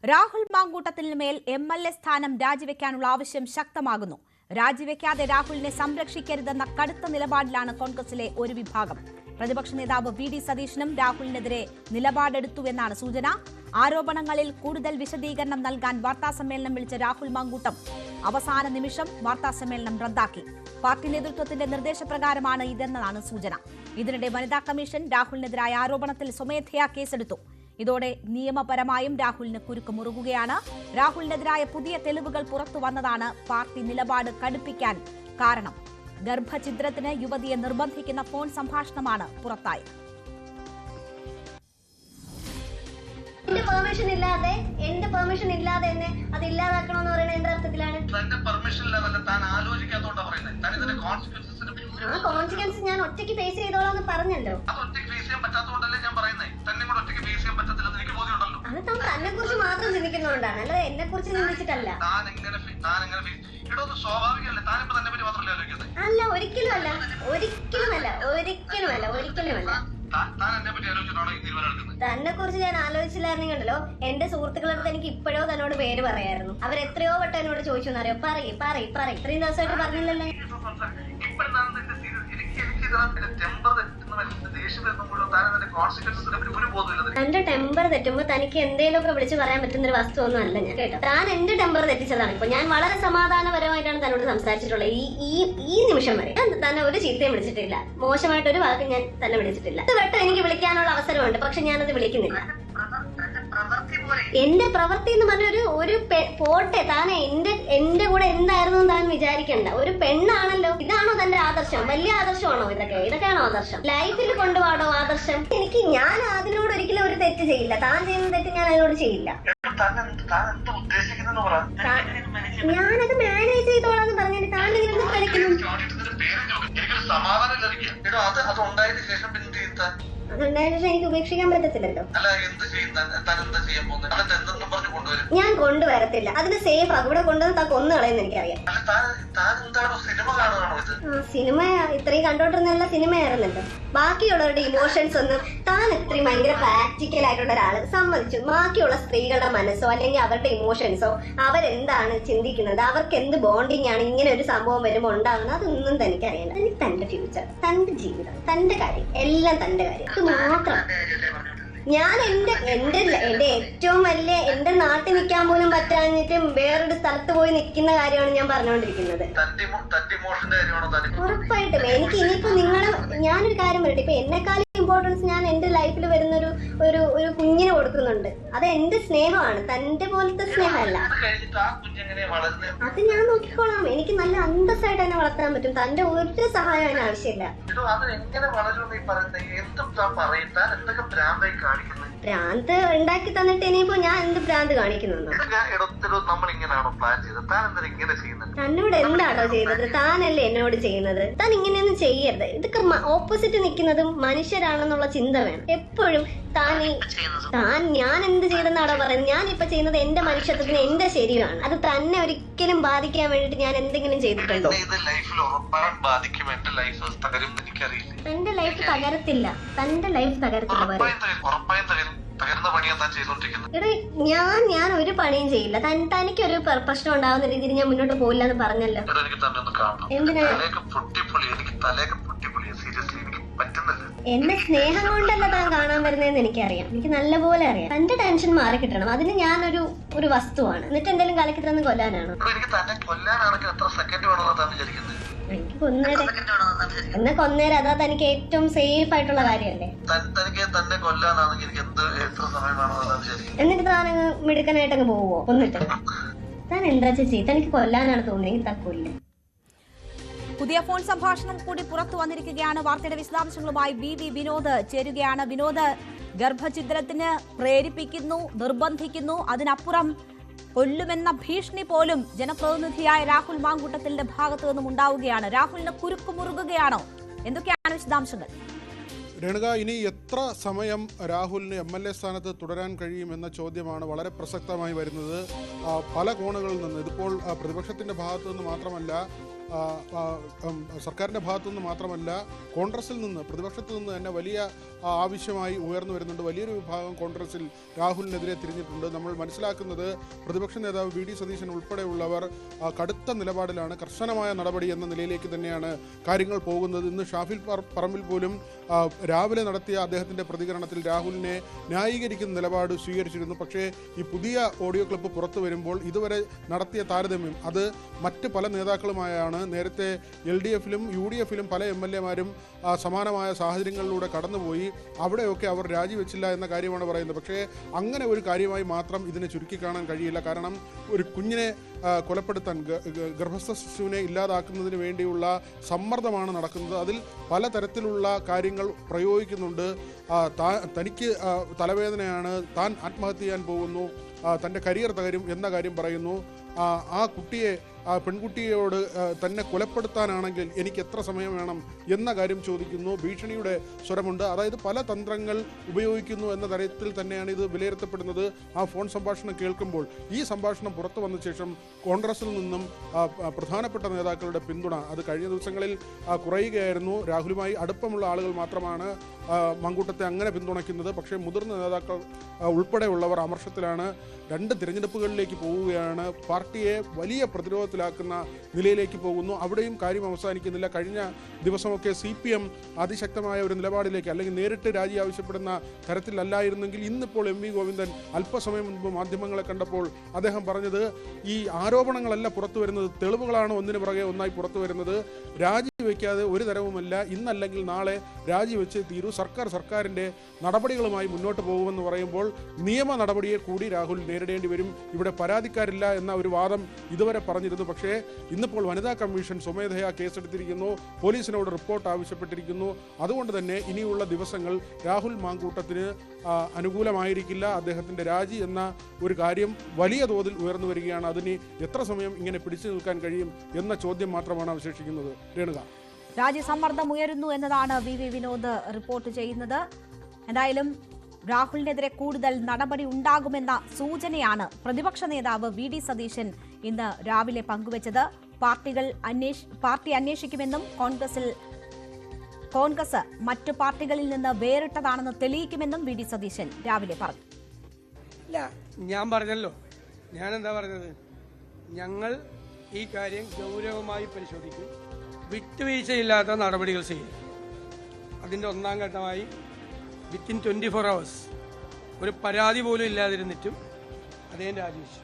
രാഹുൽ മാങ്കൂട്ടത്തിന് മേൽ MLA സ്ഥാനം രാജിവെക്കാനുള്ള ആവശ്യം ശക്തമാകുന്നു. രാജിവെക്കാതെ രാഹുലിനെ സംരക്ഷിക്കരുതെന്ന കടുത്ത നിലപാടിലാണ് കോൺഗ്രസിലെ ഒരു വിഭാഗം. പ്രതിപക്ഷ നേതാവ് VD സതീശനും രാഹുലിനെതിരെ നിലപാടെടുത്തുവെന്നാണ് സൂചന. ആരോപണങ്ങളിൽ കൂടുതൽ വിശദീകരണം നൽകാൻ വാർത്താസമ്മേളനം വിളിച്ച രാഹുൽ മാങ്കൂട്ടം അവസാന നിമിഷം വാർത്താസമ്മേളനം റദ്ദാക്കി. പാർട്ടി നേതൃത്വത്തിന്റെ നിർദ്ദേശപ്രകാരമാണ് ഇതെന്നാണ് സൂചന. ഇതിനിടെ വനിതാ കമ്മീഷൻ രാഹുലിനെതിരായ ആരോപണത്തിൽ സ്വമേധയാ കേസെടുത്തു. ഇതോടെ നിയമപരമായും രാഹുലിന് കുരുക്ക് മുറുകുകയാണ്. രാഹുലിനെതിരായ പുതിയ തെളിവുകൾ പുറത്തു വന്നതാണ് പാർട്ടി നിലപാട് കടുപ്പിക്കാൻ കാരണം. ഗർഭഛിദ്രത്തിന് യുവതിയെ നിർബന്ധിക്കുന്ന ഫോൺ സംഭാഷണമാണ് പുറത്തായത്. എന്റെ പെർമിഷൻ ഇല്ലാതെ എന്നെ അത് ഇല്ലാതാക്കണമെന്ന് പറയുന്നത് എന്റെ അർത്ഥത്തിലാണ്. ആ കോൺസിക്വൻസ് ഞാൻ ഒറ്റയ്ക്ക് ഫേസ് ചെയ്തോളാന്ന് പറഞ്ഞല്ലോ. അത് തന്നെ കുറിച്ച് മാത്രം ചിന്തിക്കുന്നതുകൊണ്ടാണ്, അല്ലാതെ എന്നെ കുറിച്ച് ചിന്തിച്ചിട്ടല്ല. അല്ല, ഒരിക്കലുമല്ല. തന്നെ കുറിച്ച് ഞാൻ ആലോചിച്ചില്ലായിരുന്നെങ്കിൽ ഉണ്ടല്ലോ, എന്റെ സുഹൃത്തുക്കളടുത്ത് എനിക്ക് ഇപ്പോഴോ തന്നോട് പേര് പറയായിരുന്നു. അവരെത്രയോ വട്ടം എന്നോട് ചോദിച്ചു എന്നറിയോ, പറയും ഇത്രയും ദിവസമായിട്ട് പറഞ്ഞില്ലല്ലോ. തന്റെ ടെമ്പർ തെറ്റുമ്പോ തനിക്ക് എന്തെങ്കിലുമൊക്കെ വിളിച്ച് പറയാൻ പറ്റുന്ന ഒരു വസ്തു ഒന്നും അല്ല ഞാൻ, കേട്ടോ. താൻ എന്റെ ടെമ്പർ തെറ്റിച്ചതാണ്. ഇപ്പൊ ഞാൻ വളരെ സമാധാനപരമായിട്ടാണ് തന്നോട് സംസാരിച്ചിട്ടുള്ളത്. ഈ നിമിഷം വരെ ഞാൻ തന്നെ ഒരു ചീത്തയും വിളിച്ചിട്ടില്ല, മോശമായിട്ടൊരു വാക്ക് ഞാൻ തന്നെ വിളിച്ചിട്ടില്ല. ഇത് വട്ടം എനിക്ക് വിളിക്കാനുള്ള അവസരമുണ്ട്, പക്ഷെ ഞാനത് വിളിക്കുന്നില്ല. എന്റെ പ്രവൃത്തി എന്ന് പറഞ്ഞ ഒരു പോട്ടെ, താൻ എന്റെ കൂടെ എന്തായിരുന്നു താൻ വിചാരിക്കണ്ട. ഒരു പെണ്ണാണല്ലോ. ഇതാണോ തന്റെ ആദർശം? വലിയ ആദർശമാണോ ഇതൊക്കെയാണോ ആദർശം? ലൈഫിൽ കൊണ്ടുപോകണോ ആദർശം? ഞാൻ അതിനോട് ഒരിക്കലും ഒരു തെറ്റ് ചെയ്യില്ല. താൻ ചെയ്യുന്ന തെറ്റ് ഞാൻ അതിനോട് ചെയ്യില്ല. ഞാനത് മാനേജ് ചെയ്തോളാന്ന് പറഞ്ഞിട്ട് താൻ ഇങ്ങനെ കളിക്കുന്നു. അതുണ്ടായ ശേഷം എനിക്ക് ഉപേക്ഷിക്കാൻ പറ്റത്തില്ലല്ലോ. ഞാൻ കൊണ്ടുവരത്തില്ല. അതിന് സേഫ് അവിടെ കൊണ്ടുവന്ന് താൻ കൊന്നു കളയെന്ന് എനിക്കറിയാം. സിനിമ ഇത്രയും കണ്ടോണ്ടിരുന്നല്ല സിനിമയായിരുന്നല്ലോ. ബാക്കിയുള്ളവരുടെ ഇമോഷൻസ് ഒന്നും താൻ ഇത്രയും ഭയങ്കര പ്രാക്ടിക്കൽ ആയിട്ടുള്ള ഒരാള് സമ്മതിച്ചു. ബാക്കിയുള്ള സ്ത്രീകളുടെ മനസ്സോ അല്ലെങ്കിൽ അവരുടെ ഇമോഷൻസോ അവരെന്താണ് ചിന്തിക്കുന്നത്, അവർക്ക് എന്ത് ബോണ്ടിങ് ആണ് ഇങ്ങനെ ഒരു സംഭവം വരുമ്പോൾ ഉണ്ടാകുന്നത്, അതൊന്നും തനിക്കറിയില്ല. എനിക്ക് തന്റെ ഫ്യൂച്ചർ, തന്റെ ജീവിതം, തന്റെ കാര്യം, എല്ലാം തന്റെ കാര്യം മാത്രം. ഞാൻ എന്റെ ഏറ്റവും വലിയ എന്റെ നാട്ടിൽ നിൽക്കാൻ പോലും പറ്റാഞ്ഞിട്ട് വേറൊരു സ്ഥലത്ത് പോയി നിൽക്കുന്ന കാര്യമാണ് ഞാൻ പറഞ്ഞുകൊണ്ടിരിക്കുന്നത്. ഉറപ്പായിട്ടും എനിക്ക് ഇനിയിപ്പോ ഞാനൊരു കാര്യം പറയട്ടെ, ഇപ്പൊ എന്നെക്കാളും ഇമ്പോർട്ടൻസ് ഞാൻ എന്റെ ലൈഫിൽ വരുന്ന ഒരു കുഞ്ഞിനെ കൊടുക്കുന്നുണ്ട്. അത് എന്റെ സ്നേഹമാണ്, തന്റെ പോലത്തെ സ്നേഹമല്ല. അത് ഞാൻ നോക്കിക്കോളാം. എനിക്ക് നല്ല അന്തസ്സായിട്ട് തന്നെ വളർത്താൻ പറ്റും. തന്റെ ഒരു സഹായം അതിന് ആവശ്യമില്ല. ഭ്രാന്ത് ഉണ്ടാക്കി തന്നിട്ട് ഇനിയിപ്പോ ഞാൻ എന്ത് ഭ്രാന്ത് കാണിക്കുന്നു? തന്നോട് എന്താണോ ചെയ്തത്? താനല്ലേ എന്നോട് ചെയ്യുന്നത്. താൻ ഇങ്ങനെയൊന്നും ചെയ്യരുത്. ഇതൊക്കെ ഓപ്പോസിറ്റ് നിൽക്കുന്നതും മനുഷ്യരാണെന്നുള്ള ചിന്ത വേണം എപ്പോഴും. ഞാൻ എന്ത് ചെയ്തെന്നാണോ പറയുന്നത്? ഞാൻ ഇപ്പൊ ചെയ്യുന്നത് എന്റെ മനുഷ്യത്വത്തിന് എന്റെ ശരിയാണ്. അത് തന്നെ ഒരിക്കലും ബാധിക്കാൻ വേണ്ടിട്ട് ഞാൻ എന്തെങ്കിലും ചെയ്തിട്ടുണ്ടോ? എന്റെ ലൈഫ് തകരത്തില്ല. തന്റെ ലൈഫ് തകരത്തില്ല. ഞാൻ ഒരു പണിയും ചെയ്യില്ല. തനിക്കൊരു പ്രശ്നം ഉണ്ടാവുന്ന രീതിയിൽ ഞാൻ മുന്നോട്ട് പോയില്ല എന്ന് പറഞ്ഞല്ലോ. എന്തിനാ? എന്റെ സ്നേഹം കൊണ്ടല്ല താൻ കാണാൻ വരുന്നതെന്ന് എനിക്കറിയാം. എനിക്ക് നല്ലപോലെ അറിയാം. തന്റെ ടെൻഷൻ മാറി കിട്ടണം. അതിന് ഞാനൊരു വസ്തുവാണ്. എന്നിട്ട് എന്തെങ്കിലും കളിക്കിട്ടൊന്ന് കൊല്ലാനാണോ? എനിക്ക് കൊന്നേരം അതാ തനിക്ക് ഏറ്റവും സേഫ് ആയിട്ടുള്ള കാര്യമല്ലേ? എന്നിട്ട് താൻ മിടുക്കനായിട്ടങ്ങ് പോവോ? കൊന്നിട്ട് താൻ എന്താ ചെയ്യും? തനിക്ക് കൊല്ലാനാണ് തോന്നിയെങ്കിൽ താൻ കൊല്ലും. പുതിയ ഫോൺ സംഭാഷണം കൂടി പുറത്തു വന്നിരിക്കുകയാണ്. വാർത്തയുടെ വിശദാംശങ്ങളുമായി VV വിനോദ് ചേരുകയാണ്. വിനോദ്, ഗർഭഛിദ്രത്തിന് പ്രേരിപ്പിക്കുന്നു, നിർബന്ധിക്കുന്നു, അതിനപ്പുറം കൊല്ലുമെന്ന ഭീഷണി പോലും ജനപ്രതിനിധിയായ രാഹുൽ മാങ്കൂട്ടത്തിന്റെ ഭാഗത്തു നിന്നും ഉണ്ടാവുകയാണ്. രാഹുലിന് കുരുക്ക് മുറുകുകയാണോ? എന്തൊക്കെയാണ് വിശദാംശങ്ങൾ? രേണുക, ഇനി എത്ര സമയം രാഹുലിന് MLA സ്ഥാനത്ത് തുടരാൻ കഴിയുമെന്ന ചോദ്യമാണ് വളരെ പ്രസക്തമായി വരുന്നത് പല കോണുകളിൽ നിന്ന്. ഇതിപ്പോൾ പ്രതിപക്ഷത്തിൻ്റെ ഭാഗത്തു നിന്ന് മാത്രമല്ല, സർക്കാരിൻ്റെ ഭാഗത്തുനിന്ന് മാത്രമല്ല കോൺഗ്രസിൽ നിന്ന്, പ്രതിപക്ഷത്തിൽ നിന്ന് തന്നെ വലിയ ആവശ്യമായി ഉയർന്നു വരുന്നുണ്ട്. വലിയൊരു വിഭാഗം കോൺഗ്രസിൽ രാഹുലിനെതിരെ തിരിഞ്ഞിട്ടുണ്ട്. നമ്മൾ മനസ്സിലാക്കുന്നത് പ്രതിപക്ഷ നേതാവ് വി ഡി സതീശൻ ഉൾപ്പെടെയുള്ളവർ കടുത്ത നിലപാടിലാണ്, കർശനമായ നടപടി എന്ന നിലയിലേക്ക് തന്നെയാണ് കാര്യങ്ങൾ പോകുന്നത്. ഇന്ന് ഷാഫിൽ പറമ്പിൽ പോലും രാവിലെ നടത്തിയ അദ്ദേഹത്തിൻ്റെ പ്രതികരണത്തിൽ രാഹുലിനെ ന്യായീകരിക്കുന്ന നിലപാട് സ്വീകരിച്ചിരുന്നു. പക്ഷേ ഈ പുതിയ ഓഡിയോ ക്ലിപ്പ് പുറത്തു വരുമ്പോൾ ഇതുവരെ നടത്തിയ താരതമ്യം അത് മറ്റ് പല നേതാക്കളുമായാണ്. നേരത്തെ LDFിലും UDFിലും പല MLAമാരും സമാനമായ സാഹചര്യങ്ങളിലൂടെ കടന്നുപോയി. അവിടെയൊക്കെ അവർ രാജിവെച്ചില്ല എന്ന കാര്യമാണ് പറയുന്നത്. പക്ഷേ അങ്ങനെ ഒരു കാര്യമായി മാത്രം ഇതിനെ ചുരുക്കിക്കാണാൻ കഴിയില്ല. കാരണം ഒരു കുഞ്ഞിനെ കൊലപ്പെടുത്താൻ, ഗർഭസ്ഥ ശിശുവിനെ ഇല്ലാതാക്കുന്നതിന് വേണ്ടിയുള്ള സമ്മർദ്ദമാണ് നടക്കുന്നത്. അതിൽ പലതരത്തിലുള്ള കാര്യങ്ങൾ പ്രയോഗിക്കുന്നുണ്ട്. തനിക്ക് തലവേദനയാണ്, താൻ ആത്മഹത്യ ചെയ്യാൻ പോകുന്നു, തൻ്റെ കരിയർ തകരും എന്ന കാര്യം പറയുന്നു. ആ കുട്ടിയെ, പെൺകുട്ടിയോട് തന്നെ കൊലപ്പെടുത്താനാണെങ്കിൽ എനിക്ക് എത്ര സമയം വേണം എന്ന കാര്യം ചോദിക്കുന്നു. ഭീഷണിയുടെ സ്വരമുണ്ട്. അതായത് പല തന്ത്രങ്ങൾ ഉപയോഗിക്കുന്നു എന്ന തരത്തിൽ തന്നെയാണ് ഇത് വിലയിരുത്തപ്പെടുന്നത്. ആ ഫോൺ സംഭാഷണം കേൾക്കുമ്പോൾ, ഈ സംഭാഷണം പുറത്തു വന്ന ശേഷം കോൺഗ്രസിൽ നിന്നും പ്രധാനപ്പെട്ട നേതാക്കളുടെ പിന്തുണ അത് കഴിഞ്ഞ ദിവസങ്ങളിൽ കുറയുകയായിരുന്നു. രാഹുലുമായി അടുപ്പമുള്ള ആളുകൾ മാത്രമാണ് മങ്കൂട്ടത്തെ അങ്ങനെ പിന്തുണയ്ക്കുന്നത്. പക്ഷേ മുതിർന്ന നേതാക്കൾ ഉൾപ്പെടെയുള്ളവർ അമർഷത്തിലാണ്. 2 തിരഞ്ഞെടുപ്പുകളിലേക്ക് പോവുകയാണ്. പാർട്ടിയെ വലിയ പ്രതിരോധത്തിലാക്കുന്ന നിലയിലേക്ക് പോകുന്നു. അവിടെയും കാര്യം അവസാനിക്കുന്നില്ല. കഴിഞ്ഞ ദിവസമൊക്കെ CPM അതിശക്തമായ ഒരു നിലപാടിലേക്ക്, അല്ലെങ്കിൽ നേരിട്ട് രാജി ആവശ്യപ്പെടുന്ന തരത്തിലല്ലായിരുന്നെങ്കിൽ ഇന്നിപ്പോൾ MV ഗോവിന്ദൻ അല്പസമയം മുൻപ് മാധ്യമങ്ങളെ കണ്ടപ്പോൾ അദ്ദേഹം പറഞ്ഞത് ഈ ആരോപണങ്ങളല്ല പുറത്തു വരുന്നത്, തെളിവുകളാണ് ഒന്നിനു പുറകെ ഒന്നായി പുറത്തു വരുന്നത്. രാജിവെക്കാതെ ഒരു തരവുമല്ല, ഇന്നല്ലെങ്കിൽ നാളെ രാജിവെച്ച് തീരൂ, സർക്കാരിൻ്റെ നടപടികളുമായി മുന്നോട്ട് പോകുമെന്ന് പറയുമ്പോൾ നിയമ നടപടിയെ കൂടി രാഹുൽ നേരിടേണ്ടി വരും. ഇവിടെ പരാതിക്കാരില്ല എന്ന ഒരു വാദം ഇതുവരെ പറഞ്ഞിരുന്നു. പക്ഷേ ഇന്നിപ്പോൾ വനിതാ കമ്മീഷൻ സ്വമേധയാ കേസെടുത്തിരിക്കുന്നു, പോലീസിനോട് റിപ്പോർട്ട് ആവശ്യപ്പെട്ടിരിക്കുന്നു. അതുകൊണ്ട് തന്നെ ഇനിയുള്ള ദിവസങ്ങൾ രാഹുൽ മാങ്കൂട്ടത്തിന് അനുകൂലമായിരിക്കില്ല. അദ്ദേഹത്തിൻ്റെ രാജി എന്ന ഒരു കാര്യം വലിയ തോതിൽ ഉയർന്നു വരികയാണ്. അതിന് എത്ര സമയം ഇങ്ങനെ പിടിച്ചു നിൽക്കാൻ കഴിയും എന്ന ചോദ്യം മാത്രമാണ് അവശേഷിക്കുന്നത്. രേണുക, രാജി സമ്മർദ്ദം ഉയരുന്നു എന്നതാണ് VV വിനോദ് റിപ്പോർട്ട് ചെയ്യുന്നത്. എന്തായാലും രാഹുലിനെതിരെ കൂടുതൽ നടപടി ഉണ്ടാകുമെന്ന സൂചനയാണ് പ്രതിപക്ഷ നേതാവ് VD സതീശൻ ഇന്ന് രാവിലെ പങ്കുവച്ചത്. പാർട്ടി അന്വേഷിക്കുമെന്നും കോൺഗ്രസ് മറ്റു പാർട്ടികളിൽ നിന്ന് വേറിട്ടതാണെന്ന് തെളിയിക്കുമെന്നും VD സതീശൻ രാവിലെ പറഞ്ഞു. ഇല്ല, ഞാൻ പറഞ്ഞല്ലോ, ഞാനെന്താ പറഞ്ഞത്, ഞങ്ങൾ ഈ കാര്യം ഗൗരവമായി പരിശോധിക്കും, വിട്ടുവീഴ്ചയില്ലാത്ത നടപടികൾ ചെയ്യും. അതിൻ്റെ ഒന്നാം ഘട്ടമായി വിത്തിൻ 24 hours ഒരു പരാതി പോലും ഇല്ലാതിരുന്നിട്ടും അദ്ദേഹം രാജിവെച്ചു.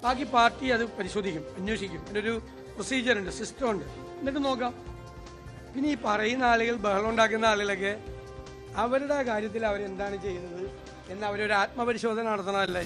ബാക്കി പാർട്ടി അത് പരിശോധിക്കും, അന്വേഷിക്കും. അതിനൊരു പ്രൊസീജിയറുണ്ട്, സിസ്റ്റമുണ്ട്. എന്നിട്ട് നോക്കാം. പിന്നെ ഈ പറയുന്ന ആളുകൾ, ബഹളം ഉണ്ടാക്കുന്ന ആളുകളൊക്കെ അവരുടെ കാര്യത്തിൽ അവരെന്താണ് ചെയ്യുന്നത് എന്ന് അവരൊരു ആത്മപരിശോധന നടത്തണമല്ല.